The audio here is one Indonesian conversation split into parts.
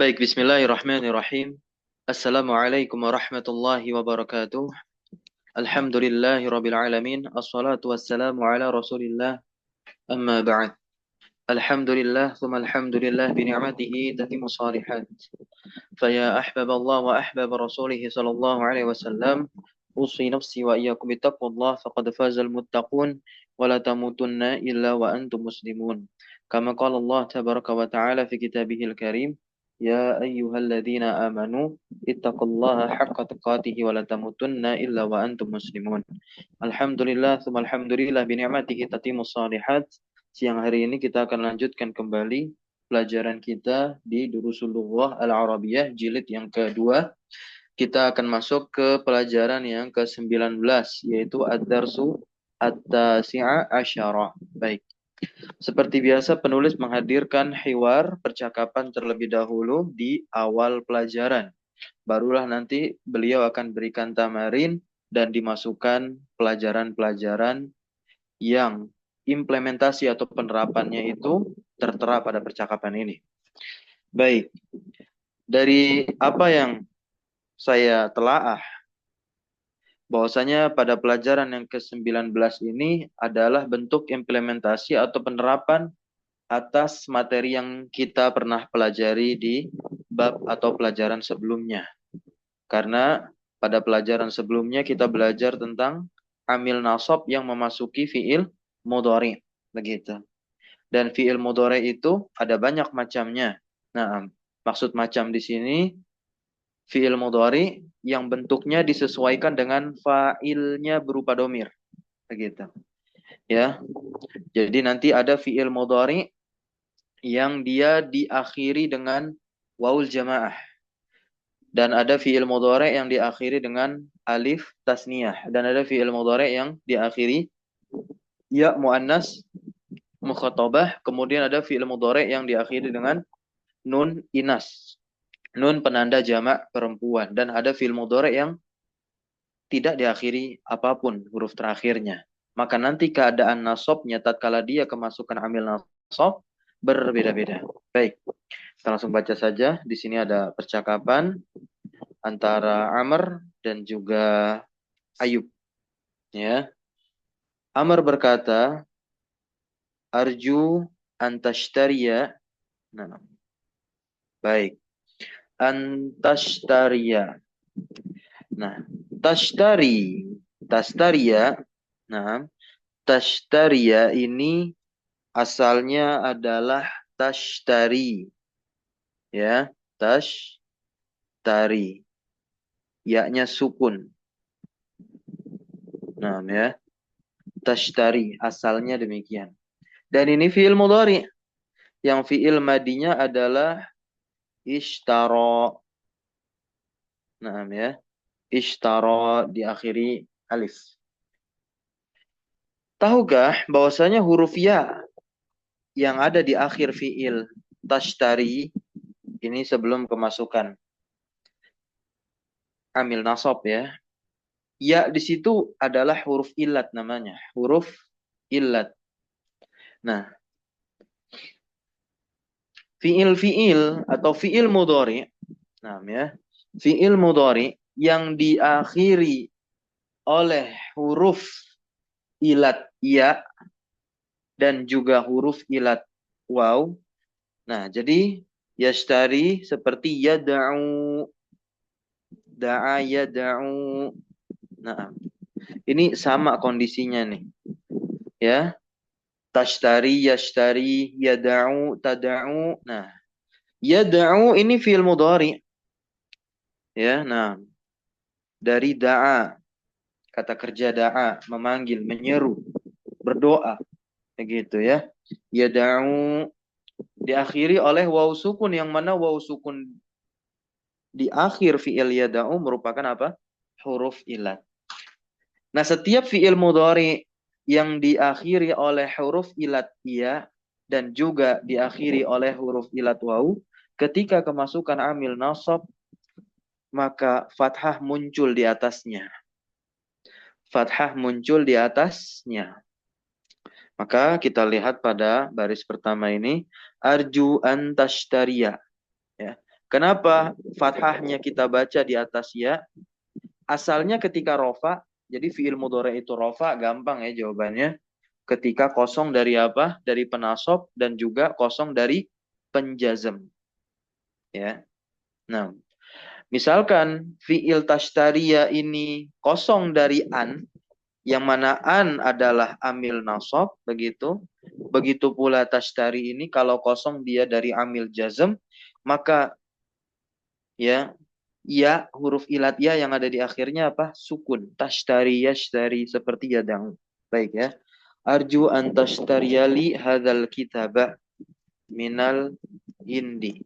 Baik, bismillahirrahmanirrahim. Assalamualaikum warahmatullahi wabarakatuh. Alhamdulillahirabbil alamin. Assalatu wassalamu ala Rasulillah. Amma ba'd. Alhamdulillah, thumma alhamdulillah bi ni'matihi tatimmu shalihat. Faya ahbaballah wa ahbab rasulih sallallahu alaihi wasallam. Usi nafsi wa iyyakum bittaqwallah faqad fazal muttaqun wa la tamutunna illa wa antum muslimun. Kama qala Allah tabaraka wa ta'ala fi kitabihil karim. Ya ayyuhalladzina amanu ittaqullaha haqqa tuqatih wa la tamutunna illa wa antum muslimun. Alhamdulillah, tsumma alhamdulillah bi ni'matihi tatimmus shalihat. Siang hari ini kita akan lanjutkan kembali pelajaran kita di Durusulullah Al-Arabiyah jilid yang kedua. Kita akan masuk ke pelajaran yang ke-19 yaitu Ad-Darsu At-Tasi'a Asyara. Baik. Seperti biasa penulis menghadirkan hiwar percakapan terlebih dahulu di awal pelajaran. Barulah nanti beliau akan berikan tamarin dan dimasukkan pelajaran-pelajaran yang implementasi atau penerapannya itu tertera pada percakapan ini. Baik, dari apa yang saya telaah, bahwasanya pada pelajaran yang ke-19 ini adalah bentuk implementasi atau penerapan atas materi yang kita pernah pelajari di bab atau pelajaran sebelumnya. Karena pada pelajaran sebelumnya kita belajar tentang amil nasab yang memasuki fiil mudhari, begitu. Dan fiil mudhari itu ada banyak macamnya. Nah, maksud macam di sini fiil mudhari yang bentuknya disesuaikan dengan fa'ilnya berupa domir, begitu. Ya. Jadi nanti ada fiil mudhari yang dia diakhiri dengan waul jamaah. Dan ada fiil mudhari yang diakhiri dengan alif tasniyah. Dan ada fiil mudhari yang diakhiri ya muannas mukhatabah. Kemudian ada fiil mudhari yang diakhiri dengan nun inas. Nun penanda jamak perempuan. Dan ada fiil mudhari yang tidak diakhiri apapun huruf terakhirnya. Maka nanti keadaan nasabnya tatkala dia kemasukan amil nasab berbeda-beda. Baik. Kita langsung baca saja. Di sini ada percakapan antara Amr dan juga Ayub. Ya. Amr berkata, Arju antashtariya. Nah, baik. Antashtariya. Nah, tashtari. Tashtariya. Nah, tashtariya ini asalnya adalah tashtari. Ya, tashtari. Ya-nya sukun. Nah, ya. Tashtari. Asalnya demikian. Dan ini fi'il mudhari. Yang fi'il madinya adalah ishtara. Nah, ya. Ishtara diakhiri alif. Tahukah bahwasanya huruf ya yang ada di akhir fi'il tashtari ini sebelum kemasukan amil nasab ya. Ya di situ adalah huruf illat namanya, huruf illat. Nah, fi'il atau fi'il mudhari, nah ya, fi'il mudhari yang diakhiri oleh huruf ilat ya dan juga huruf ilat waw. Nah, jadi yashtari seperti yad'u, da'a yad'u. Nah, ini sama kondisinya nih. Ya. Tashtari, yashtari, yad'u, tad'u. Nah, yad'u ini fi'il mudhari. Ya, nah. Dari da'a, kata kerja da'a, memanggil, menyeru, berdoa. Begitu ya. Yad'u diakhiri oleh waw sukun, yang mana waw sukun di akhir fi'il yad'u merupakan apa? Huruf ilat. Nah, setiap fi'il mudhari yang diakhiri oleh huruf ilat ya dan juga diakhiri oleh huruf ilat waw, ketika kemasukan amil nasab, maka fathah muncul di atasnya. Fathah muncul di atasnya. Maka kita lihat pada baris pertama ini, arju antashtariya. Ya. Kenapa fathahnya kita baca di atas ya? Asalnya ketika rofa, jadi fiil mudhari itu rofa, gampang ya jawabannya. Ketika kosong dari apa? Dari penasob dan juga kosong dari penjazm. Ya. Nah, misalkan fiil tashtariya ini kosong dari an, yang mana an adalah amil nasab, begitu. Begitu pula tashtari ini kalau kosong dia dari amil jazm, maka ya ya huruf ilat ya yang ada di akhirnya apa? Sukun. Tashtari yashtari seperti ya yang baik ya. Arju an tashtariali hadzal kitaba minal hindi.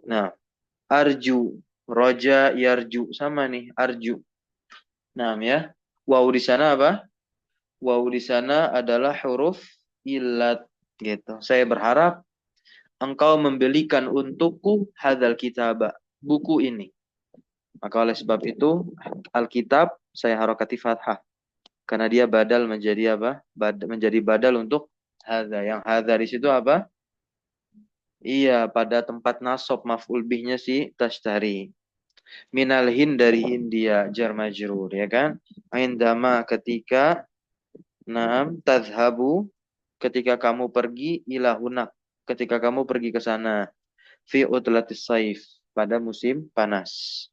Nah, arju, roja, yarju sama nih arju. Nah, ya. Waw di sana apa? Waw di sana adalah huruf ilat gitu. Saya berharap engkau membelikan untukku hadzal kitaba, buku ini. Maka oleh sebab itu Alkitab saya harokati fathah karena dia badal menjadi apa? Menjadi badal untuk hadza. Yang hadza di situ apa? Iya, pada tempat nasab maf'ul bihnya si tashtari. Minal hind dari India jar majrur ya kan? Indama ketika naam tadhhabu ketika kamu pergi ila hunak ketika kamu pergi ke sana fi utlatis saif pada musim panas.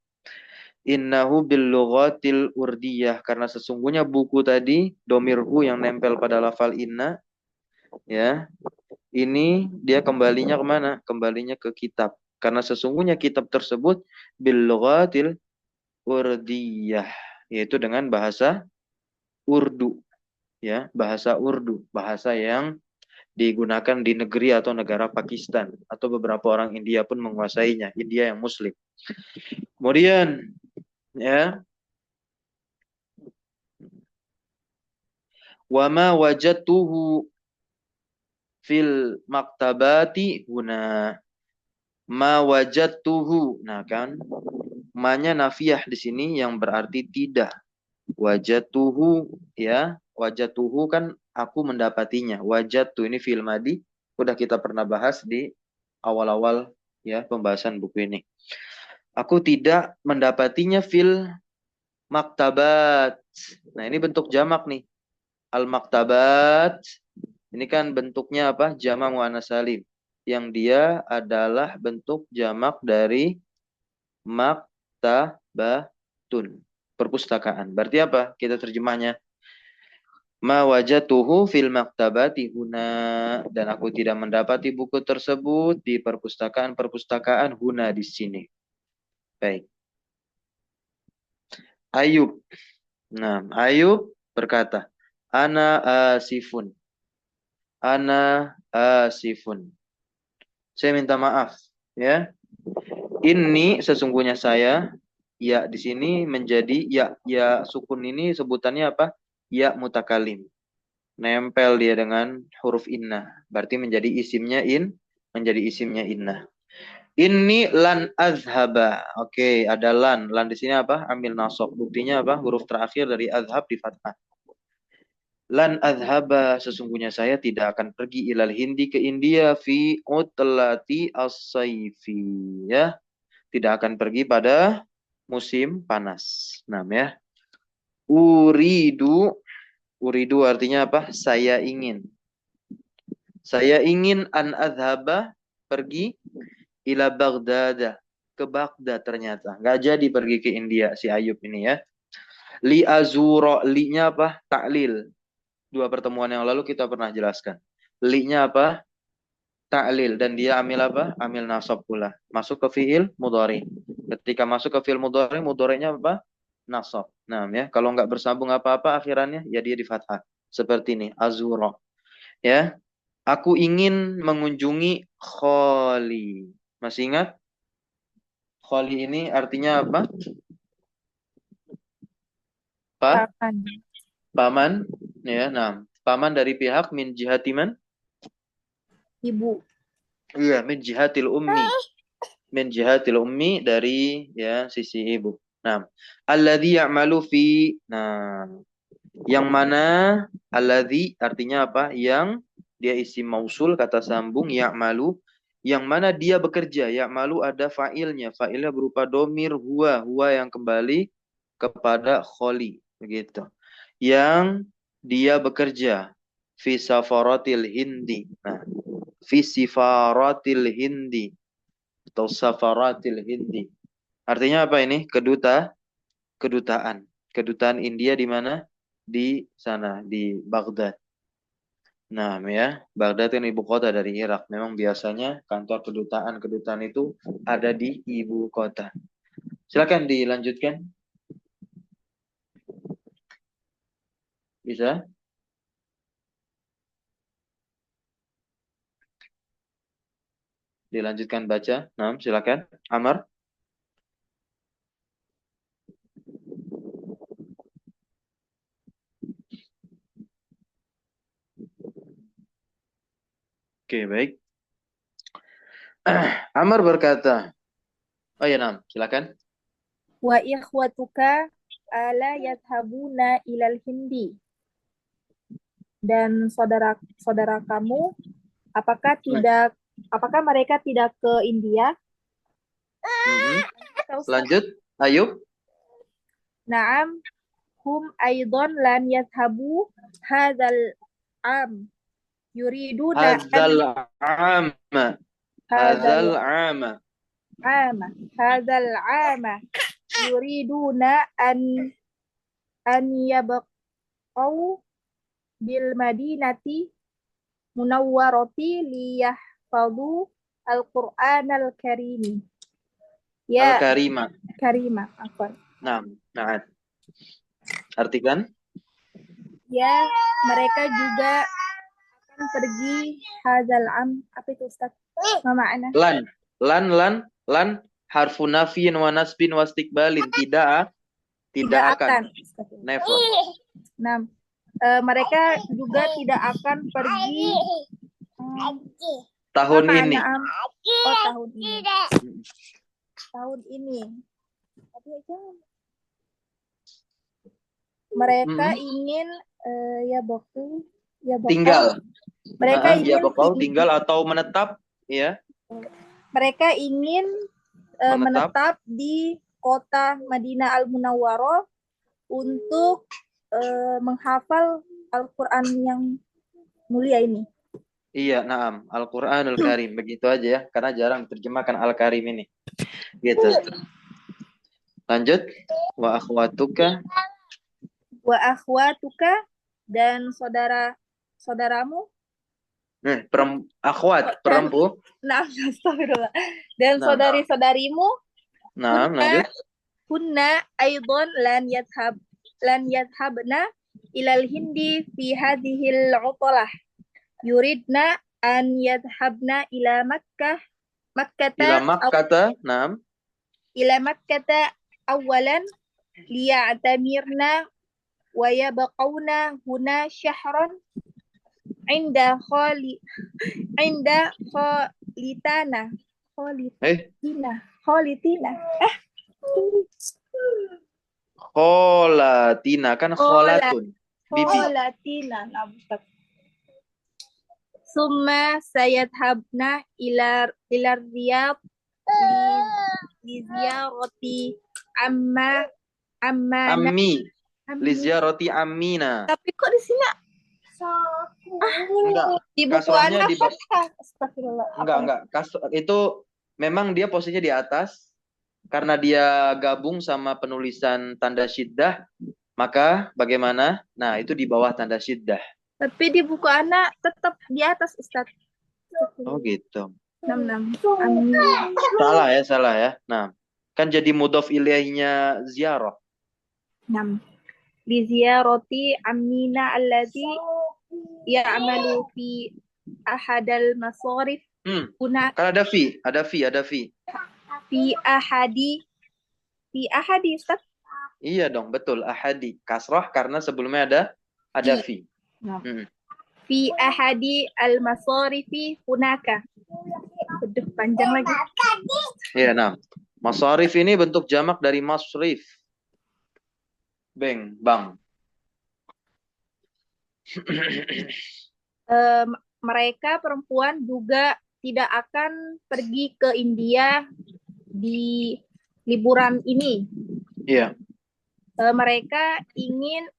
Innahu bil lughatil urdiyah karena sesungguhnya buku tadi domirhu yang nempel pada lafal inna ya ini dia kembalinya kemana? Kembalinya ke kitab karena sesungguhnya kitab tersebut bil lughatil urdiyah yaitu dengan bahasa Urdu ya bahasa Urdu bahasa yang digunakan di negeri atau negara Pakistan atau beberapa orang India pun menguasainya India yang Muslim. Kemudian ya wama wajadtuhu fil maktabati huna ma wajadtuhu. Nah kan, ma-nya nafiyah di sini yang berarti tidak. Wajadtuhu ya, wajadtuhu kan aku mendapatinya. Wajadtu ini fi'il madi, udah kita pernah bahas di awal-awal ya pembahasan buku ini. Aku tidak mendapatinya fil maktabat. Nah, ini bentuk jamak nih. Al-maktabat ini kan bentuknya apa? Jamak muannats salim. Yang dia adalah bentuk jamak dari maktabatun. Perpustakaan. Berarti apa? Kita terjemahnya. Ma wajatuhu fil maktabati huna. Dan aku tidak mendapati buku tersebut di perpustakaan-perpustakaan huna di sini. Baik. Ayub. Nah, Ayub berkata, Ana asifun. Ana asifun. Saya minta maaf, ya. Ini sesungguhnya saya, ya di sini menjadi ya sukun ini sebutannya apa? Ya mutakalim. Nempel dia dengan huruf inna. Berarti menjadi isimnya menjadi isimnya inna. Ini lan azhaba. Oke, ada lan. Lan di sini apa? Amil nasab. Buktinya apa? Huruf terakhir dari azhab di fathah. Lan azhaba sesungguhnya saya tidak akan pergi ilal hindi ke India fi utlati as-saifi ya. Tidak akan pergi pada musim panas. Nah, ya. Uridu uridu artinya apa? Saya ingin. Saya ingin an azhaba pergi ila Baghdad ke Baghdad ternyata. Nggak jadi pergi ke India si Ayub ini ya. Li azuro li-nya apa? Taklil. Dua pertemuan yang lalu kita pernah jelaskan. Li-nya apa? Ta'lil. Dan dia amil apa? Amil nasab pula. Masuk ke fi'il mudhari. Ketika masuk ke fi'il mudhari, mudhari'nya apa? Nasab. Nah, ya. Kalau nggak bersambung apa-apa akhirannya, ya dia di fathah. Seperti ini. Azura. Ya. Aku ingin mengunjungi Kholi. Masih ingat? Kholi ini artinya apa? Papan. Paman. Ya, nah. Paman dari pihak min jihatiman. Ibu. Iya, min jihatil ummi. Min jihatil ummi dari ya sisi ibu. Nah, alladzi ya'malu fi. Nah, yang mana alladzi artinya apa? Yang dia isim mausul kata sambung ya'malu yang mana dia bekerja. Ya'malu ada fa'ilnya. Fa'ilnya berupa domir huwa. Huwa yang kembali kepada kholi. Begitu. Yang dia bekerja. Fi safaratil hindi. Nah, fi sifaratil hindi. Atau safaratil hindi. Artinya apa ini? Kedutaan. Kedutaan India di mana? Di sana, di Baghdad. Nah, ya, Baghdad kan ibu kota dari Irak. Memang biasanya kantor kedutaan itu ada di ibu kota. Silakan dilanjutkan. Bisa? Dilanjutkan baca. Nah, silakan. Amar. Oke, baik. Amar berkata, oh ya, Nam, silakan. Wa ikhwatuka ala yadhabuna ilal hindi. Dan saudara-saudara kamu, apakah mereka tidak ke India? Lanjut, Ayub. Naam, hum aidon lam yadhabu hadzal am. Yuriduna Hazal ama. Hazal ama. hadzal ama. Yuriduna an yabqau bil madinati munawwarati liyahfadhu al-Qur'an al-Karim. Ya, Al-Karima. Karima, apa? Nah, artikan? Ya, mereka juga akan pergi hadzal am. Apa itu, Ustaz? Makna? Lan harfu nafiin wa nasbin wa istiqbalin. Tidak akan. Never. Nah, mereka juga tidak akan pergi tahun ini. Oh, tahun ini. Tahun ini. Mereka ingin tinggal. Mereka ingin tinggal atau menetap, ya. Mereka ingin menetap di kota Madinah Al-Munawwarah untuk menghafal Al-Quran yang mulia ini. Iya, naam. Al-Quranul Karim. Begitu aja ya. Karena jarang diterjemahkan Al-Karim ini. Gitu. Lanjut. Wa akhwatuka. Wa akhwatuka dan saudaramu. Akhwat, perempuan. Nah, astagfirullah. Dan saudari-saudarimu. Nah, lanjut. Kunna aidon lan yadhabna ilal hindi fi hadhil utolah. Yuridna an yadhabna ila Makkah. Ila Makkata awalan liya'tamirna wa yabqawna huna syahran inda kholitina kan kholatun. Bibi. Kholatina. Summa sayadhabna ila riyad li ziyarati ammi li ziyarati ammina. Tapi kok di sini di buku anak enggak. Itu memang dia posisinya di atas karena dia gabung sama penulisan tanda syiddah, maka bagaimana? Nah, itu di bawah tanda syiddah. Tapi di buku anak tetap di atas, Ustaz. Oh gitu. 66. Salah ya. Nah, kan jadi mudhof ilaihnya ziarah. 6. Li ziyarati ammina alladhi ya'malu fi ahadal masarif. Kan ada fi. Fi ahadi, Ustaz. Iya dong, betul, ahadi. Kasrah karena sebelumnya ada fi. Fi ahadi al-masarifi hunaka. Aduh, panjang lagi. Iya, nah. Masarif ini bentuk jamak dari masrif. Bang. Mereka perempuan juga tidak akan pergi ke India di liburan ini. Iya. Mereka ingin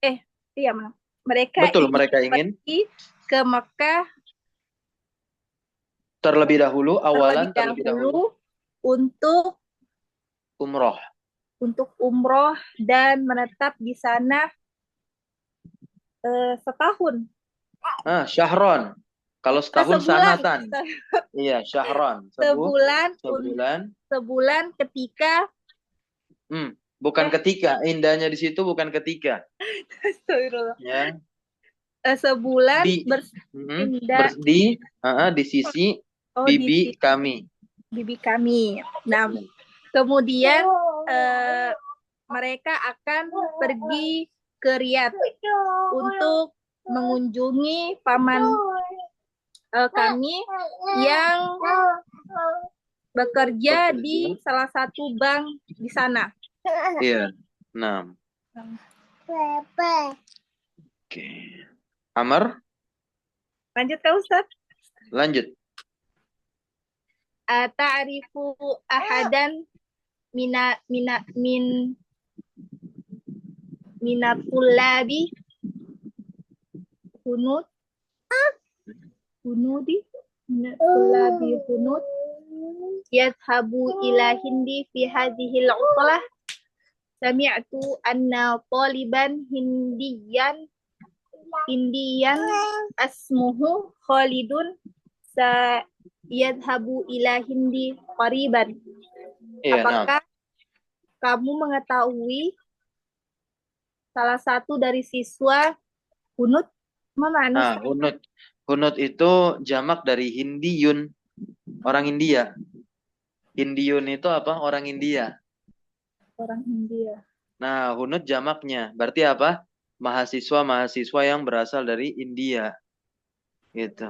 mereka Betul, ingin mereka ingin pergi ke Mekah terlebih dahulu, awalan terlebih dahulu untuk umroh. umroh dan menetap di sana setahun. Syahron. Kalau setahun Sebulan. sanatan. Iya, syahron. Sebulan ketika bukan ketika. Indahnya di situ bukan ketika. Ya. Sebulan bersindah di sisi bibi kami. Bibi kami. Nah, kemudian mereka akan pergi ke Riyadh untuk mengunjungi paman kami yang bekerja di salah satu bank di sana. Iya. 6. Oke. Amar? Lanjut Kak Ustaz. Lanjut. Ta'rifu ahadan minatullabi hunud yadhabu ila hindi fi hadhihi al-utlah. Sami'tu anna taliban hindiyan asmuhu Khalidun sayadhabu ila hindi qariban. Apakah kamu mengetahui salah satu dari siswa Hunut? Hunut itu jamak dari Hindiyun, orang India. Hindiyun itu apa? Orang India. Orang India. Nah, Hunut jamaknya. Berarti apa? Mahasiswa-mahasiswa yang berasal dari India. Gitu.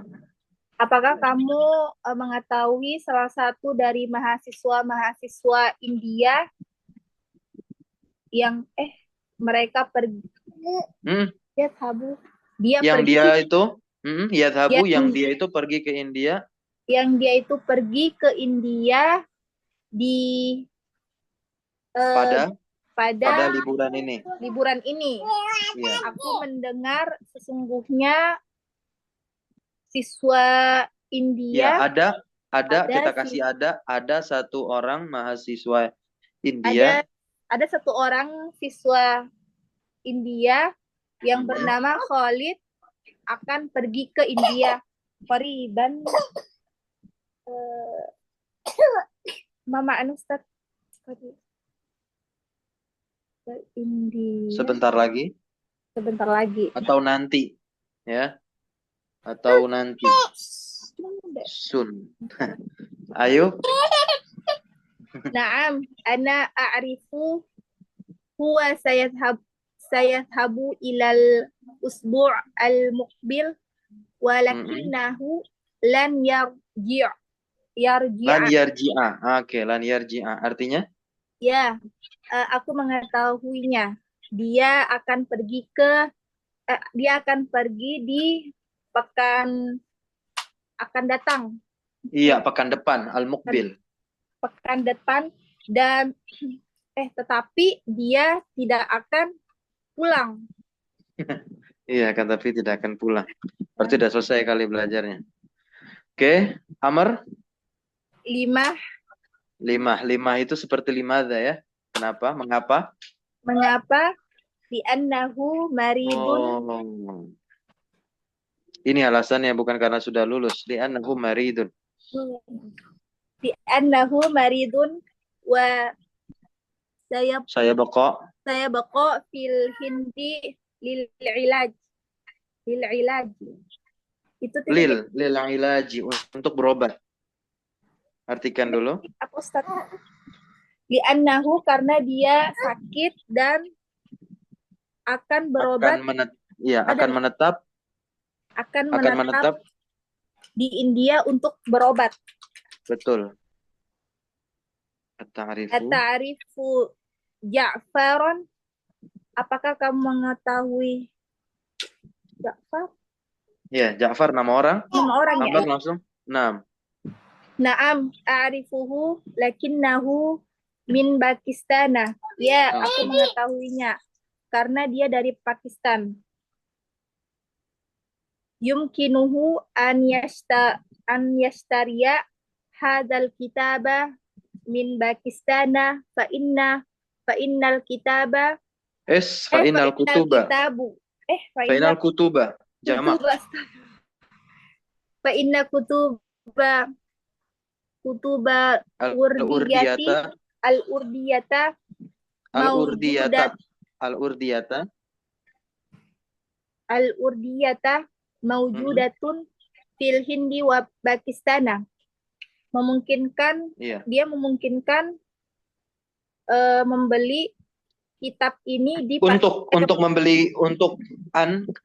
Apakah kamu mengetahui salah satu dari mahasiswa-mahasiswa India yang mereka pergi yang dia itu pergi ke India. Yang dia itu pergi ke India di pada liburan ini. Ya. Aku mendengar sesungguhnya siswa India. Ya, kita kasih ada satu orang mahasiswa India. Ada satu orang siswa India yang bernama Khalid akan pergi ke India. Qariban. Mama Ustaz. Ke India. Sebentar lagi. Atau nanti. Ya. Atau nanti. Sun. Ayo. Naam, ana a'rifu huwa sayadhabu ilal usbu' al-muqbil walakinahu lan yarji'a. Oke, lan yarji'a. Artinya? Ya, aku mengetahuinya. Dia akan pergi di pekan akan datang. Iya, pekan depan, al-muqbil. Pekan depan dan tetapi dia tidak akan pulang. Iya, tapi tidak akan pulang. Berarti sudah selesai kali belajarnya. Oke, Amr? 5 itu seperti limadha ya. Kenapa? Mengapa? Li'annahu maridun. Ini alasannya, bukan karena sudah lulus. Li'annahu maridun. Li'annahu maridun wa saya baqa fil hindi lil ilaj. Itu lil ilaji, untuk berobat. Artikan dulu. Apa Ustaz? Li'annahu, karena dia sakit dan akan berobat. Akan menetap di India untuk berobat. Betul. At-ta'rifu Ja'faron. Apakah kamu mengetahui Ja'far? Ya, Ja'far nama orang. Nama orang ya. Langsung. 6. Naam, a'rifuhu lakinnahu min Pakistana. Ya, aku mengetahuinya karena dia dari Pakistan. Yumkinuhu an yastariya hadzal kitaba min Pakistana fa innal kitaba Fa'inal kutuba. kitabu fa Fa'inal innal kutuba. Jamak. kutuba fa inna kutuba urdiyati Al-urdiyata. al-urdiyata Al-urdiyata. maujudat Al-urdiyata. al-urdiyata maujudatun fil Hindi wa Pakistana. Iya. Dia memungkinkan membeli kitab ini di Untuk membeli, untuk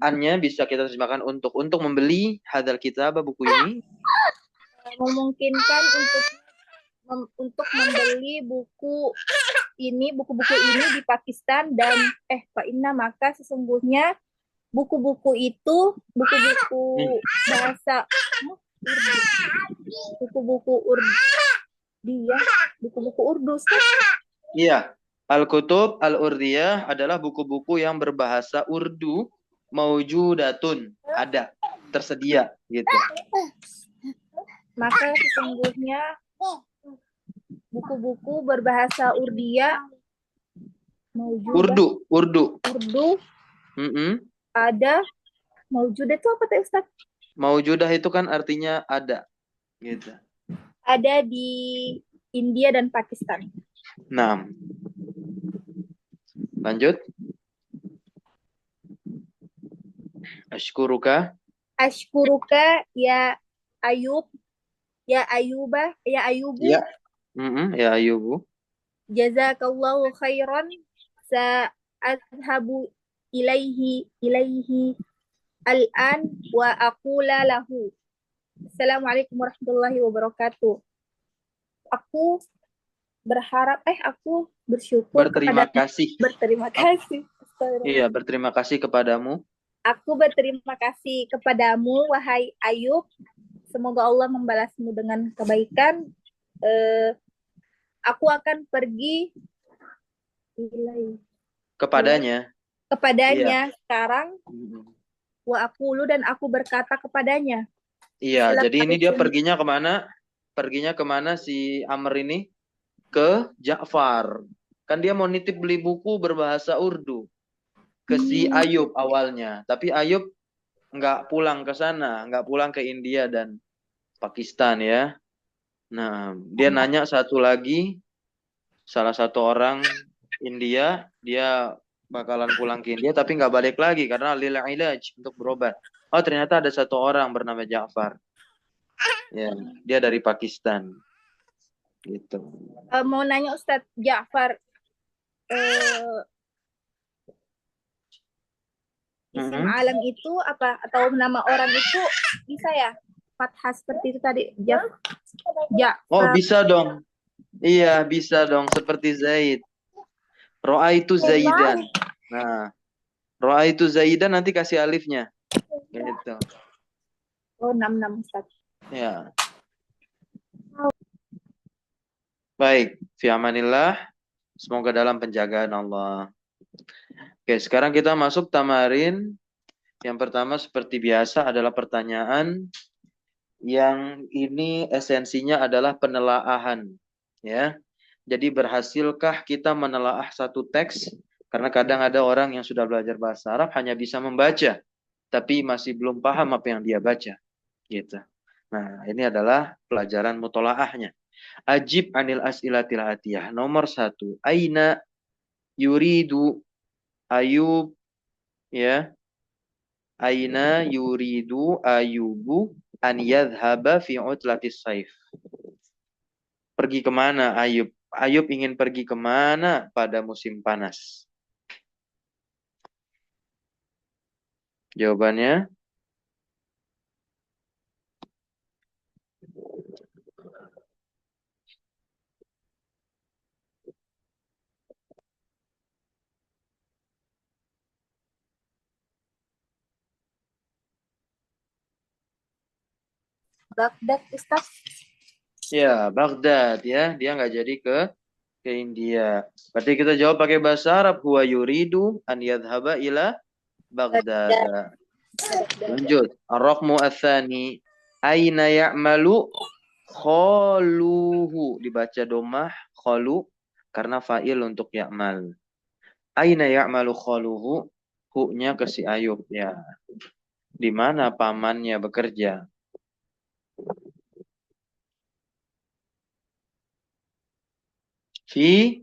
annya bisa kita terjemahkan untuk membeli hadal kitab, buku ini. memungkinkan untuk membeli buku-buku ini di Pakistan dan maka sesungguhnya buku-buku itu buku-buku bahasa buku-buku Urdu. Iya. Al-Kutub Al-Urdiyah adalah buku-buku yang berbahasa Urdu, maujudatun, ada, tersedia gitu. Maka sesungguhnya buku-buku berbahasa Urdu ada. Maujudah itu apa teh Ustaz? Maujudah itu kan artinya ada gitu. Ada di India dan Pakistan. Nah, lanjut. Ashkuruka ya Ayub, ya Ayubu. Ya. Ya Ayubu. Jazakallahu khairan, sa'adhabu ilaihi al-an wa aqula lahu Assalamualaikum warahmatullahi wabarakatuh. Aku bersyukur Berterima kasih. Iya, berterima kasih kepadamu. Aku berterima kasih kepadamu, wahai Ayub. Semoga Allah membalasmu dengan kebaikan. Aku akan pergi kepadanya sekarang. Wa aqulu, dan aku berkata kepadanya. Iya, jadi ini dia perginya kemana? Perginya kemana si Amr ini? Ke Ja'far. Kan dia mau nitip beli buku berbahasa Urdu ke si Ayub awalnya. Tapi Ayub nggak pulang ke sana, nggak pulang ke India dan Pakistan ya. Nah, dia nanya satu lagi, salah satu orang India, dia bakalan pulang ke India tapi nggak balik lagi karena lil ilaj, untuk berobat. Oh, ternyata ada satu orang bernama Ja'far. Ya, dia dari Pakistan. Gitu. Mau nanya Ustadz, Ja'far isim alam itu apa, atau nama orang itu bisa ya fathah seperti itu tadi? Ja'far. Oh, bisa dong. Iya, bisa dong, seperti Zaid. Ro'aitu Zaidan. Nah, Ro'aitu Zaidan nanti kasih alifnya. Gitu. Oh, 66 Ustaz. Ya. Baik, fi amanillah. Semoga dalam penjagaan Allah. Oke, sekarang kita masuk tamarin. Yang pertama seperti biasa adalah pertanyaan yang ini esensinya adalah penelaahan, ya. Jadi berhasilkah kita menelaah satu teks? Karena kadang ada orang yang sudah belajar bahasa Arab hanya bisa membaca, tapi masih belum paham apa yang dia baca. Gitu. Nah, ini adalah pelajaran mutolaahnya. Ajib anil as'ilatil atiyah. Nomor 1. Aina yuridu Ayub, ya. Aina yuridu Ayubu an yadhhaba fi utlatis saif. Pergi kemana Ayub? Ayub ingin pergi kemana pada musim panas? Jawabannya Baghdad Ustaz. Ya, Baghdad ya. Dia nggak jadi ke India. Berarti kita jawab pakai bahasa Arab. Huwa yuridu an yadhhaba ila Baghdad. Lanjut. Ar-raqmu ats-tsani. Aina ya'malu kholuhu. Dibaca domah kholu karena fa'il untuk ya'mal. Aina ya'malu kholuhu. Hu-nya ke si Ayub ya. Di mana pamannya bekerja? Fi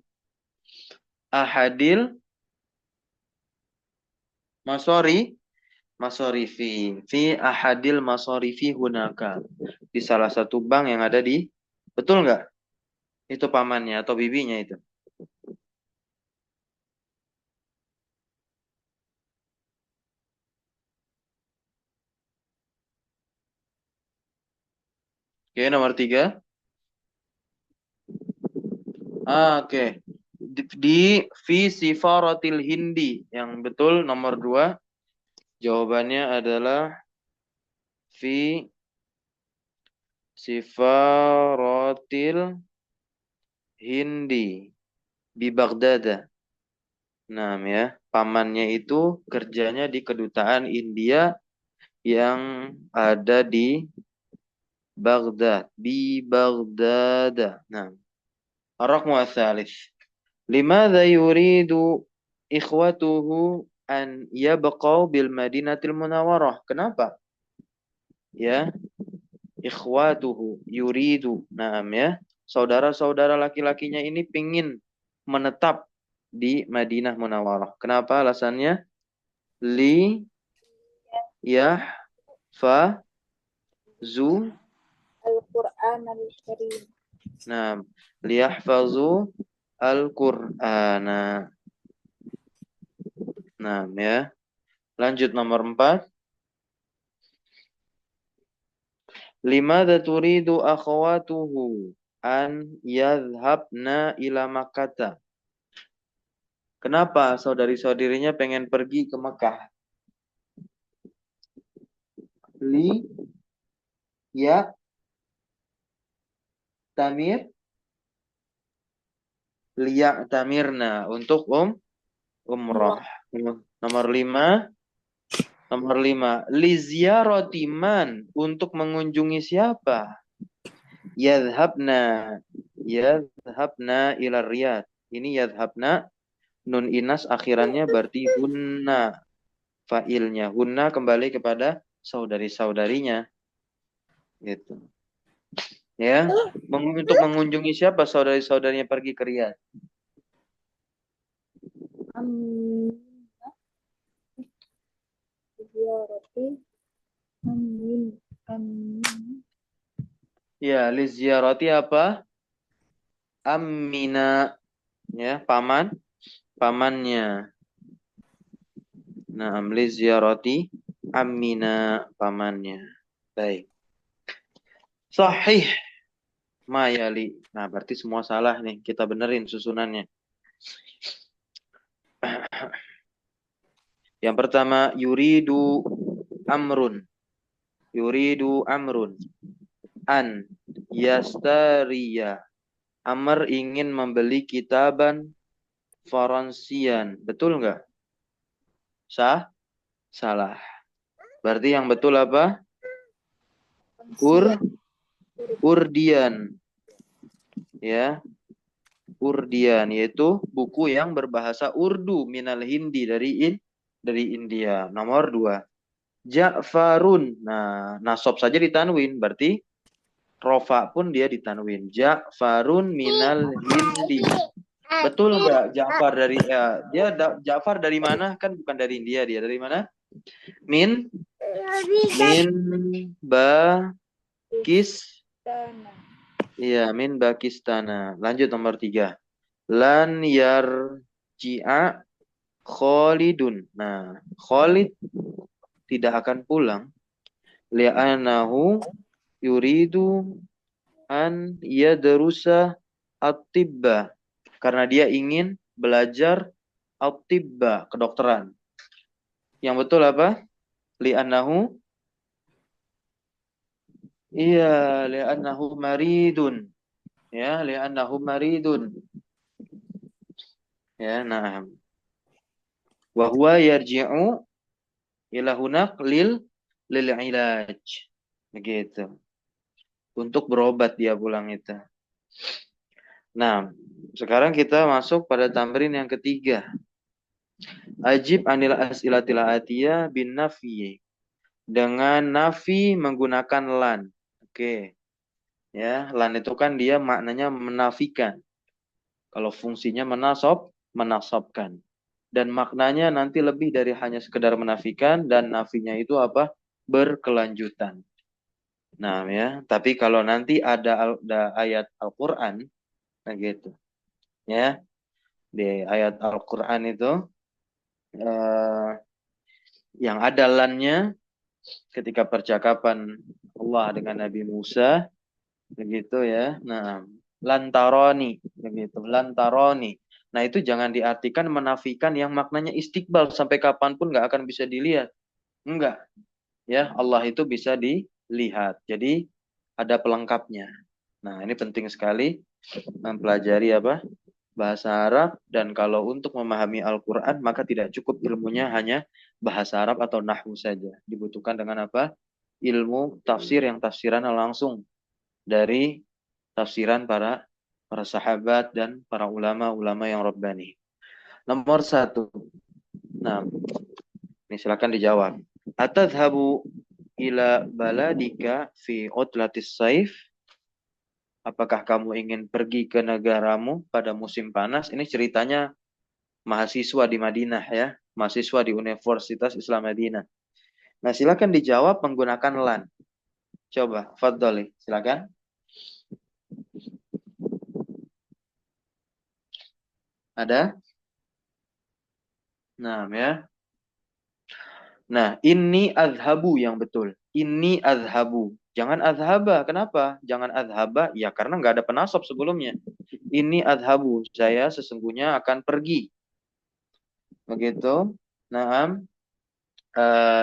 ahadil masori fi ahadil masorifi hunaka, di salah satu bank yang ada di, betul nggak itu pamannya atau bibinya itu? Oke, nomor 3. Oke, di fi sifaratil hindi, yang betul nomor 2 jawabannya adalah fi sifaratil hindi di Baghdad. Nah, ya, pamannya itu kerjanya di kedutaan India yang ada di Baghdad, di Baghdad. Nah, الرقم الثالث. لماذا يريد إخوته أن يبقوا بالمدينة المنورة? Kenapa? Ya, ikhwatuhu yuridu. Naam ya. Saudara-saudara laki-lakinya ini pingin menetap di Madinah Munawwarah. Kenapa alasannya? Li yahfazu. Al-Quran Al-Karim. Naam. Liyahfazu Al-Qur'ana. Naam ya. Lanjut nomor 4. Limadza turidu akhawatuhu an yadhhabna ila Makkah? Kenapa saudari-saudarinya pengen pergi ke Mekah? Li ya tamir liya tamirna, untuk umrah. Nomor 5. Nomor 5. Li ziyarati man, untuk mengunjungi siapa? Yadhhabna. Yadhhabna ila Riyadh. Ini yadhhabna, nun inas akhirannya berarti hunna. Fa'ilnya hunna kembali kepada saudari-saudarinya. Gitu. Ya, untuk mengunjungi siapa saudari-saudarinya pergi ke Riyadh? Ya, li ziyarati apa? Ammina, ya, pamannya. Nah, li ziyarati ammina, pamannya. Baik. Sahih mayali. Nah, berarti semua salah nih. Kita benerin susunannya. Yang pertama, yuridu amrun. Yuridu amrun. An yastariya. Amr ingin membeli kitaban Faransian. Betul nggak? Salah. Berarti yang betul apa? Urdian. Ya. Urdian, yaitu buku yang berbahasa Urdu, minal Hindi, dari India. Nomor 2. Ja'farun. Nah, nasab saja ditanwin, berarti rofa pun dia ditanwin. Ja'farun minal Hindi. Betul nggak? Ja'far dari Ja'far dari mana? Kan bukan dari India, dia dari mana? Min Bakis. Iya, min Bakistana. Lanjut nomor 3. Lan yarji'a Khalidun. Nah, Khalid tidak akan pulang. Li'anahu yuridu an yadrusa at-tibba. Karena dia ingin belajar at-tibba, kedokteran. Yang betul apa? Li'anahu Iya, li'annahu maridun. Ya, li'annahu maridun. Ya, nah. Wa huwa yarji'u ila hunak lil ilaj. Begitu. Untuk berobat dia pulang itu. Nah, sekarang kita masuk pada tamrin yang ketiga. Ajib anil as'ilatil atiyah bin nafi. Dengan nafi menggunakan lan. Oke. Ya, lan itu kan dia maknanya menafikan. Kalau fungsinya menasabkan. Dan maknanya nanti lebih dari hanya sekedar menafikan dan nafinya itu apa? Berkelanjutan. Nah, ya, tapi kalau nanti ada ayat Al-Qur'an, nah gitu. Ya, di ayat Al-Qur'an itu eh, yang ada lannya ketika percakapan Allah dengan Nabi Musa, begitu ya. Nah, lantaroni, begitu. Lantaroni. Nah, itu jangan diartikan menafikan yang maknanya istiqbal sampai kapanpun nggak akan bisa dilihat. Enggak, ya. Allah itu bisa dilihat. Jadi ada pelengkapnya. Nah, ini penting sekali mempelajari apa? Bahasa Arab, dan kalau untuk memahami Al-Qur'an maka tidak cukup ilmunya hanya bahasa Arab atau nahwu saja. Dibutuhkan dengan apa? Ilmu tafsir yang tafsirannya langsung dari tafsiran para sahabat dan para ulama-ulama yang rabbani. Nomor satu. Nah, ini silakan dijawab. Atadhabu ila baladika fi utlatis saif? Apakah kamu ingin pergi ke negaramu pada musim panas? Ini ceritanya mahasiswa di Madinah ya, mahasiswa di Universitas Islam Madinah. Nah, silakan dijawab menggunakan lan. Coba, Fadli, silakan. Ada? Nah, ya. Nah, ini azhabu yang betul. Ini azhabu. Jangan azhaba. Kenapa? Jangan azhaba. Ya, karena nggak ada penasab sebelumnya. Ini azhabu. Saya sesungguhnya akan pergi. Begitu. Naam.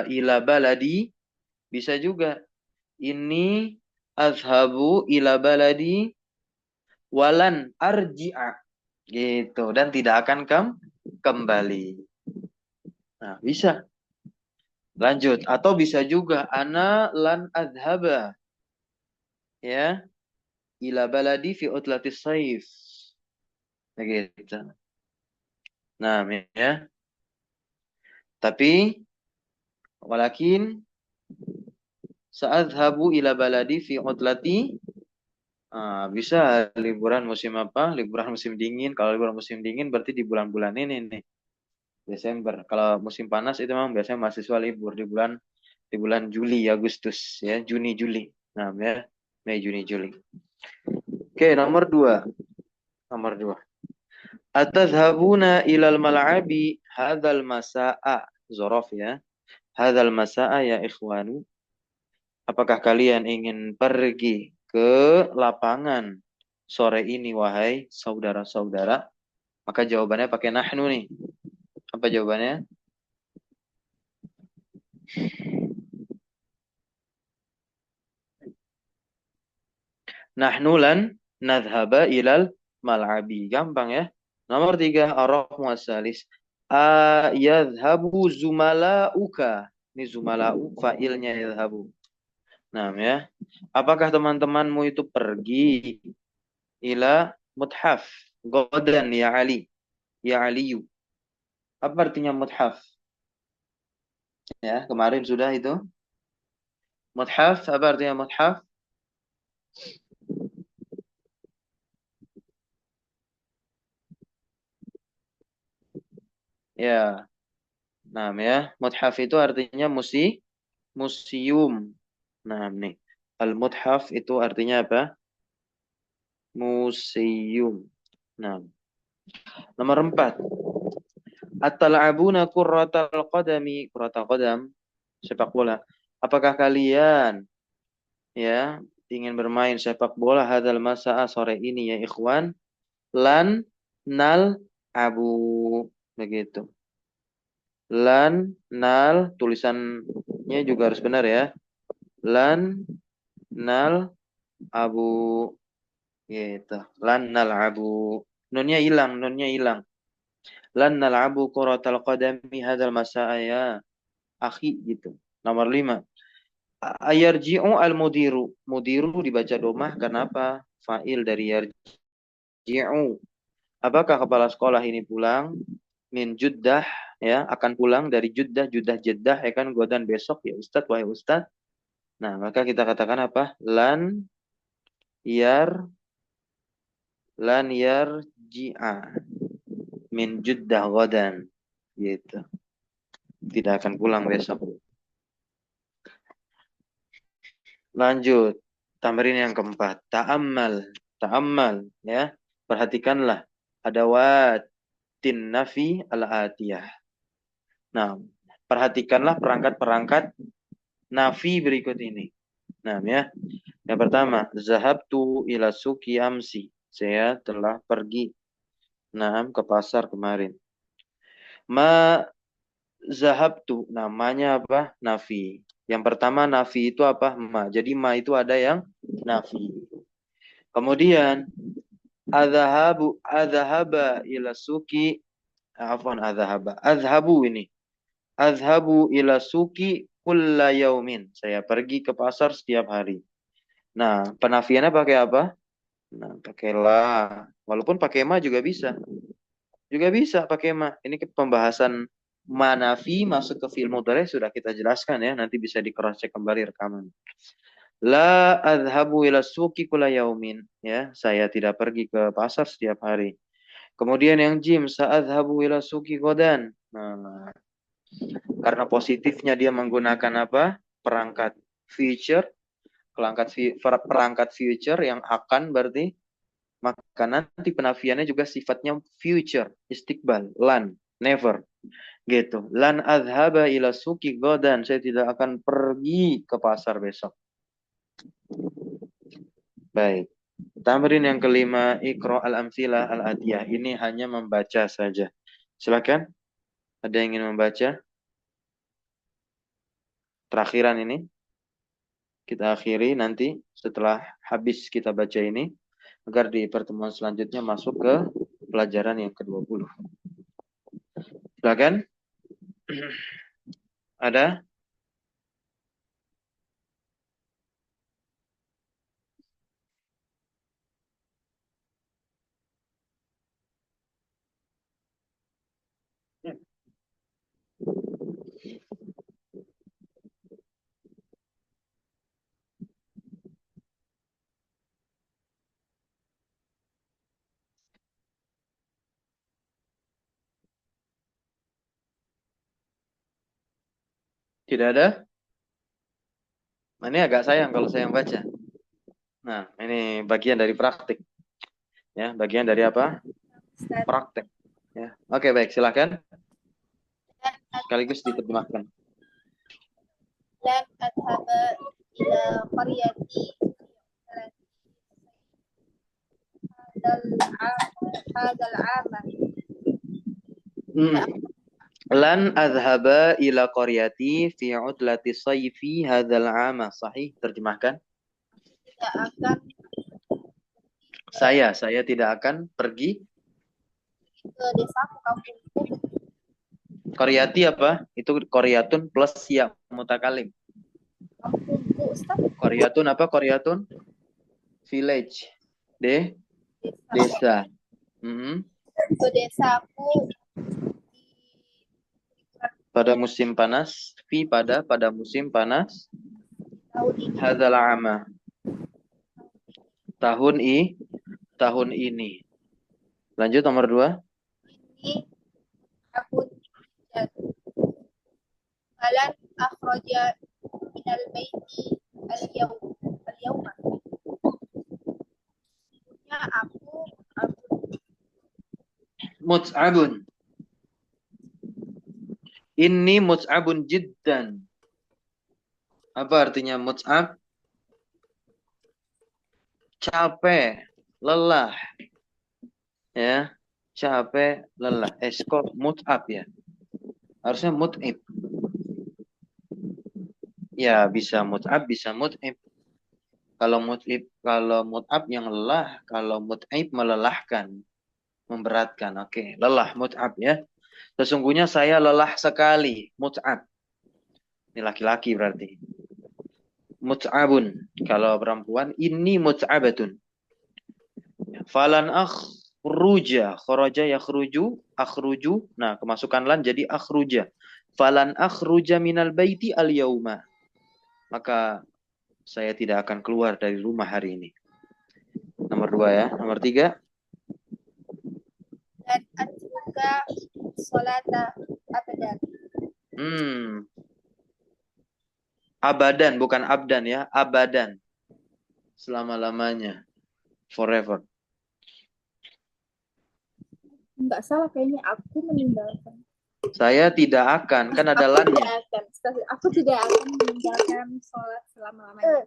Ila baladi. Bisa juga. Ini azhabu ila baladi walan arji'a. Gitu. Dan tidak akan kembali. Nah, bisa. Lanjut. Atau bisa juga. Ana lan adhaba. Ya. Ila baladi fi utlatis saif. Begitu. Nah, ya. Tapi, walakin sa'adhabu ila baladi fi utlati. Bisa liburan musim apa? Liburan musim dingin. Kalau liburan musim dingin berarti di bulan-bulan ini nih. Desember. Kalau musim panas itu memang biasanya mahasiswa libur di bulan Juli, Agustus, ya, Juni, Juli. Nah, ya, Mei, Juni, Juli. Oke, nomor dua. Nomor dua. Atadhabuna ilal mal'abi hadzal masa'a. Zorof ya. Hadzal masa'a ya ikhwanu. Apakah kalian ingin pergi ke lapangan sore ini wahai saudara-saudara? Maka jawabannya pakai nahnu nih. Apa jawabannya? Nahnu lan nadhhaba ilal mal'abi. Gampang ya. Nomor tiga, ar-raqmu as-salis. Yadhhabu zumala'uka. Ini zumala'u fa'ilnya yadhhabu. Nah, ya. Apakah teman-temanmu itu pergi ila muthaf? Godan ya Ali. Ya Aliyu. Apa artinya muthaf? Ya, kemarin sudah itu. Muthaf, apa artinya muthaf? Ya, nah ya. Muthaf itu artinya museum. Nah, nih. Al-muthaf itu artinya apa? Museum. Nah, nomor 4. At-tal'abuna qurratal qadami. Qurratal qadam, sepak bola. Apakah kalian ya ingin bermain sepak bola hadal masa'a sore ini ya ikhwan? Lan nal abu. Begitu. Lan nal tulisannya juga harus benar ya. Lan nal abu gitu. Lan nal abu. Nunnya hilang, nunnya hilang. Lan nal abu kuratal qadami hadal masa'a ya akhi gitu. Nomor 5. Ayarji'u al-mudiru. Mudiru dibaca domah kenapa? Fa'il dari yarji'u. Apakah kepala sekolah ini pulang? Min Juddah ya, akan pulang dari Juddah, Juddah Jeddah ya kan, godan besok ya Ustadz, wahai Ustadz. Nah, maka kita katakan apa? Yar lan yarji'a min Juddah godan. Gitu. Tidak akan pulang besok. Lanjut. Tamrin yang keempat. Ta'ammal. Ta'ammal ya. Perhatikanlah adawatin nafi al-atiyah. Nah, perhatikanlah perangkat-perangkat nafi berikut ini. Nah, ya. Yang pertama, zahabtu ila suki amsi. Saya telah pergi ke pasar kemarin. Ma zahabtu, namanya apa? Nafi. Yang pertama nafi itu apa? Ma. Jadi ma itu ada yang nafi. Kemudian adhaba ila suki, afwan adhaba. Adhabu ini. Adhabu ila suki kulla yaumin. Saya pergi ke pasar setiap hari. Nah, penafiannya pakai apa? Nah, pakai la. Walaupun pakai ma juga bisa. Juga bisa pakai ma. Ini pembahasan manafi masuk ke fi'il mudhari sudah kita jelaskan ya. Nanti bisa di cross check kembali rekaman. La adhabu ila suki kulla yaumin. Ya, saya tidak pergi ke pasar setiap hari. Kemudian yang jim, sa'adhabu ila suki godan. Nah, karena positifnya dia menggunakan apa? Perangkat future. Perangkat future yang akan berarti. Maka nanti penafiannya juga sifatnya future, istiqbal, lan, never. Gitu. Lan adhaba ila suki godan. Saya tidak akan pergi ke pasar besok. Baik. Tamrin yang kelima, Iqra al-amthilah al-atiyah. Ini hanya membaca saja. Silakan. Ada yang ingin membaca? Terakhiran ini. Kita akhiri nanti setelah habis kita baca ini. Agar di pertemuan selanjutnya masuk ke pelajaran yang ke-20. Silakan. Ada? Tidak ada? Ini agak sayang kalau saya yang baca. Nah, ini bagian dari praktik. Ya, bagian dari apa? Praktek. Ya. Oke, baik, silakan. Sekaligus diterjemahkan. Lan adhaba ila qaryati hadal ama. Lan adhaba ila qaryati fi udlati sayfi hadzal ama. Sahih, terjemahkan. Tidak akan Saya tidak akan pergi ke desaku, kampungku. Qaryati apa? Itu qaryatun plus ya mutakalim. Kampungku, Ustaz. Qaryatun apa? Qaryatun village. Desa. Ke desaku pada musim panas, pada musim panas. Hadzal ama. Tahun ini. Lanjut nomor 2. Ini aku Alan akhraja minal baiti al-yawma. Aku Mut'abun. Ini mut'abun jiddan. Apa artinya mut'ab? Capek, lelah. Ya, capek, lelah. Kok mut'ab ya? Harusnya mut'ib. Ya, bisa mut'ab, bisa mut'ib. Kalau mut'ab yang lelah, kalau mut'ib melelahkan, memberatkan. Oke, lelah mut'ab ya. Sesungguhnya saya lelah sekali, mut'ab. Ini laki-laki berarti. Mut'abun. Kalau perempuan, ini mut'abatun. Falan akhruja. Kharaja yakhruju. Akhruju. Nah, kemasukan lan jadi akhruja. Falan akhruja minal baiti al yauma. Maka saya tidak akan keluar dari rumah hari ini. Nomor 2 ya. Nomor 3. Dan atruka sholata abadan. Abadan, bukan abdan ya. Abadan. Selama-lamanya. Forever. Enggak salah kayaknya, aku meninggalkan. Saya tidak akan. Kan ada lannya. Aku tidak akan meninggalkan sholat selama-lamanya.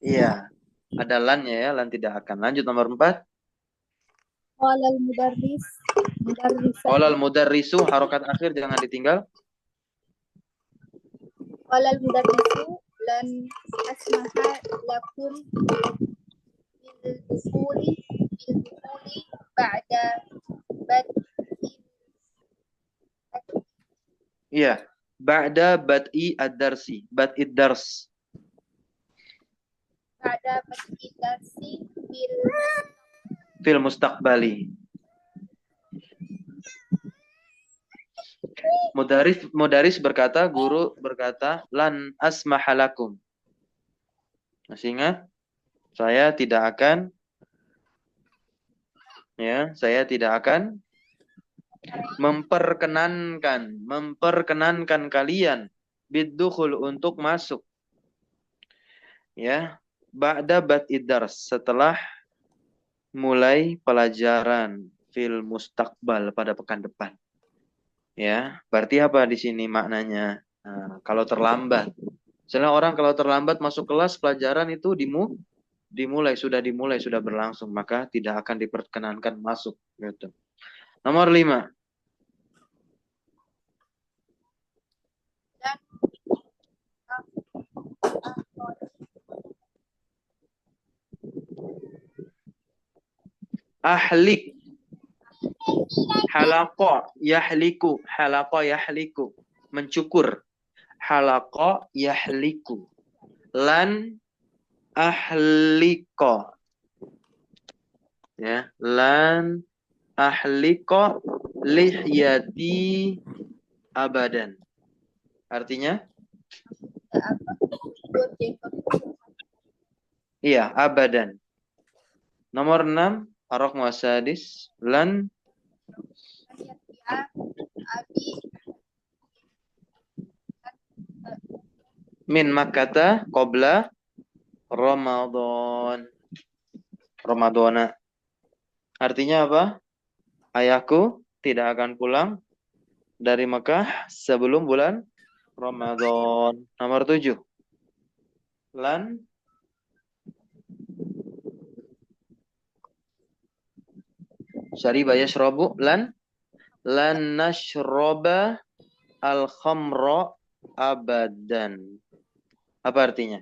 Iya. Ada lannya ya. Lan tidak akan. Lanjut nomor 4. Qala al-mudarris. Qala al-mudarrisu. Harokat akhir jangan ditinggal. Qala al-mudarrisu lan asmaha lakum bil dukhuli ba'da bad'il. Iya. Ba'da bad'i ad-darsi. Bad'id dars. Ba'da bad'il darsi Fil mustaqbali. Mudaris berkata, guru berkata, lan asmahalakum. Masih ingat? Saya tidak akan memperkenankan kalian bidukhul untuk masuk. Ya, ba'da bad'id dars, setelah mulai pelajaran fil mustaqbal pada pekan depan. Ya, berarti apa di sini maknanya? Nah, kalau terlambat. Misalnya orang kalau terlambat masuk kelas pelajaran itu sudah berlangsung, maka tidak akan diperkenankan masuk gitu. Nomor 5. Ahlik. Halaqa yahliku. Mencukur. Halaqa yahliku. Lan ahliqa. Ya, lan ahliqa lihyati abadan. Artinya? Iya, abadan. Nomor 6, arok muasadis lan min makkata qabla Ramadana. Artinya apa? Ayahku tidak akan pulang dari Mekah sebelum bulan Ramadan. Nomor 7. Lan syariba yashrabu lan nashroba al-khamra abadan. Apa artinya?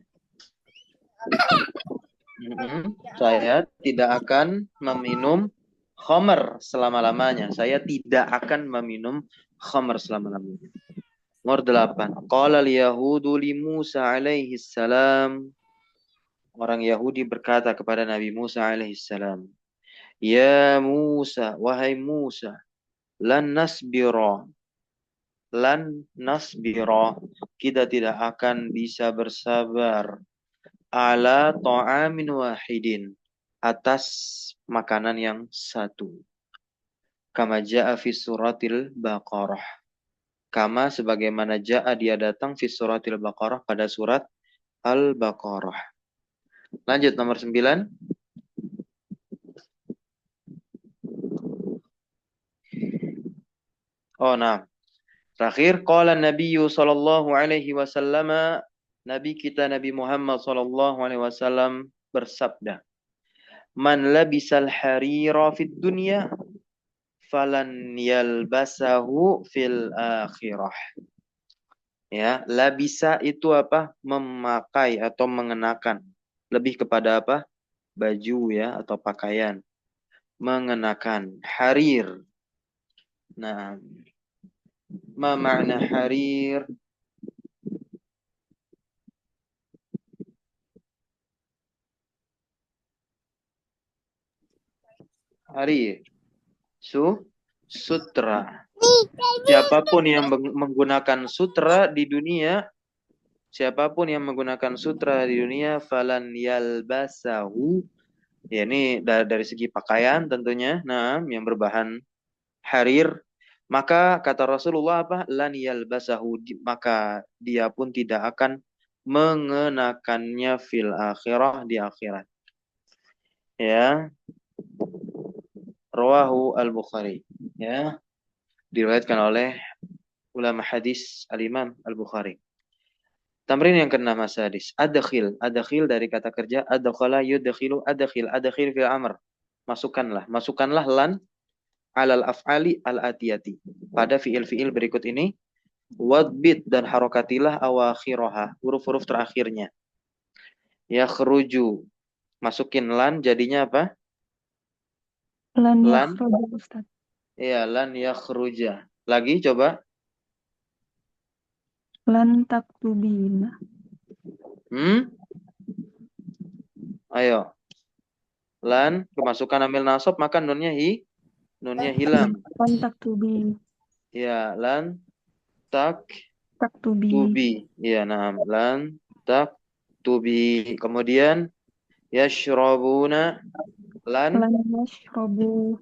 Saya tidak akan meminum khamr selama-lamanya. Saya tidak akan meminum khamr selama-lamanya. Nomor 8. Qala al-yahudu li Musa alaihi salam. Orang Yahudi berkata kepada Nabi Musa alaihi salam, "Ya Musa, wahai Musa, lan nasbira. Kita tidak akan bisa bersabar ala ta'amin wahidin, atas makanan yang satu. Kama ja'a fi suratil Baqarah. Kama sebagaimana ja'a dia datang fi suratil Baqarah pada surat Al-Baqarah. Lanjut nomor 9. Oh, nah. Terakhir, qala Nabiyyu sallallahu alaihi wasallam, Nabi kita Nabi Muhammad sallallahu alaihi wasallam bersabda, "Man labisal harira fid dunya falan yalbasahu fil akhirah." Ya, labisa itu apa? Memakai atau mengenakan. lebih kepada apa? Baju ya atau pakaian. Mengenakan harir. Nah, ma makna harir? Harir. Sutra. Siapapun yang menggunakan sutra di dunia, siapapun yang menggunakan sutra di dunia, falan yalbasahu. Ya, ini dari segi pakaian tentunya. Nah, yang berbahan harir. Maka kata Rasulullah apa? Lan yalbasahu. Maka dia pun tidak akan mengenakannya fil akhirah, di akhirat. Ya. Rawahu al-Bukhari. Ya. Diriwayatkan oleh ulama hadis al-Imam al-Bukhari. Tamrin yang ke-6 Mas Hadis. Adkhil. Adkhil dari kata kerja adkhala yudkhilu adkhil. Adkhil fil amr. Masukkanlah. Masukkanlah lan alal af'ali al-atiyati. Pada fiil-fiil berikut ini. Wadbit dan harokatilah awakhiraha. Huruf-huruf terakhirnya. Yakhruju. Masukin lan jadinya apa? Lan Lan. yakhruja, Ustaz. Iya, lan yakhruja. Lagi coba. Lan taktubina. Ayo. Lan kemasukan amil nasab maka nunnya hilang. Lan taktubi. Ya, lan Taktubi. tubi. Ya, nah, lan tubi. Kemudian yashrabuna lan yashrabu.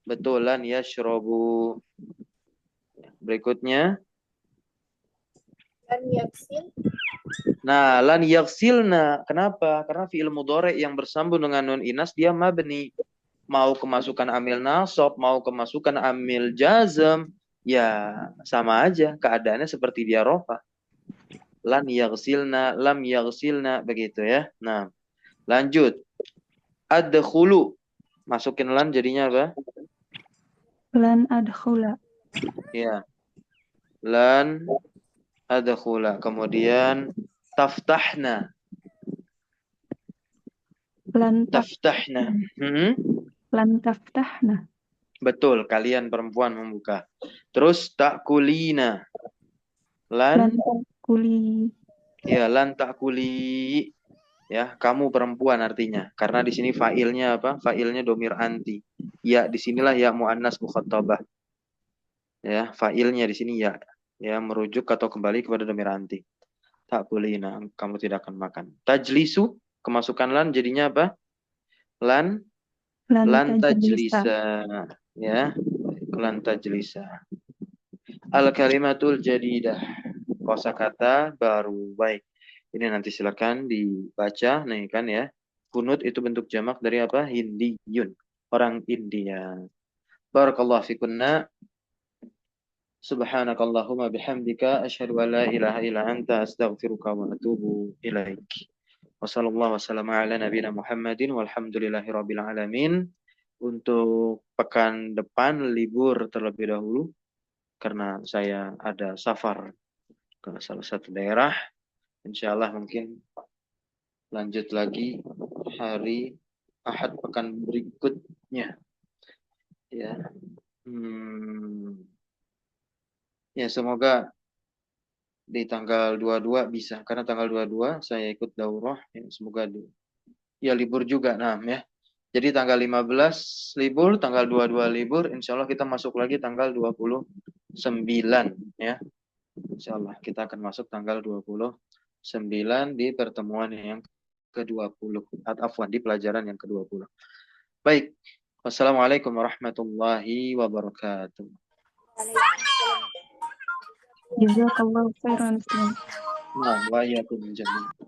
betul lan yashrabu. Berikutnya Lan yaksil. nah, lan yaksilna. Kenapa? Karena fi'il mudhari yang bersambung dengan nun inas dia mabni. Mau kemasukan amil nasab, mau kemasukan amil jazm, ya sama aja. Keadaannya seperti dia rofa. Lan yaghsilna, lam yaghsilna, begitu ya. Nah, lanjut. Adkhulu. Masukin lan jadinya apa? Lan adkhula. Ya. Lan adkhula. Kemudian taftahna. Lan Taftahna. Lan taftahna. Betul, kalian perempuan membuka. Terus takulina. Lan takuli. Ya, lan takuli. Ya, kamu perempuan artinya. Karena di sini fa'ilnya apa? Fa'ilnya domir anti. Ya, disinilah ya mu'annas mukhattabah. Ya, fa'ilnya di sini ya. Ya, merujuk atau kembali kepada domir anti. Takulina, kamu tidak akan makan. Tajlisu, kemasukan lan jadinya apa? Lan tajlisa. Ya, lan tajlisa. Al-kalimatul jadidah. Kosakata baru. Baik. Ini nanti silakan dibaca. Nih kan ya. Kunut itu bentuk jamak dari apa? Hindiyun. Orang India. Barakallahu fikunna. Subhanakallahumma bihamdika. Asyhadu an la ilaha illa anta astaghfiruka wa atubu ilaik. Wassallallahu wassalamu ala nabiyina Muhammadin walhamdulillahi rabbil alamin. Untuk pekan depan libur terlebih dahulu karena saya ada safar ke salah satu daerah. Insyaallah mungkin lanjut lagi hari Ahad pekan berikutnya. Ya. Ya semoga di tanggal 22 bisa karena tanggal 22 saya ikut daurah ya, semoga ya libur juga ya. Jadi tanggal 15 libur, tanggal 22 libur, insya Allah kita masuk lagi tanggal 29 ya. Insya Allah kita akan masuk tanggal 29 di pertemuan yang ke-20. Afwan, di pelajaran yang ke-20. Baik. Wassalamualaikum warahmatullahi wabarakatuh. Jazakallahu khairan. Wa iyyakum jami'an.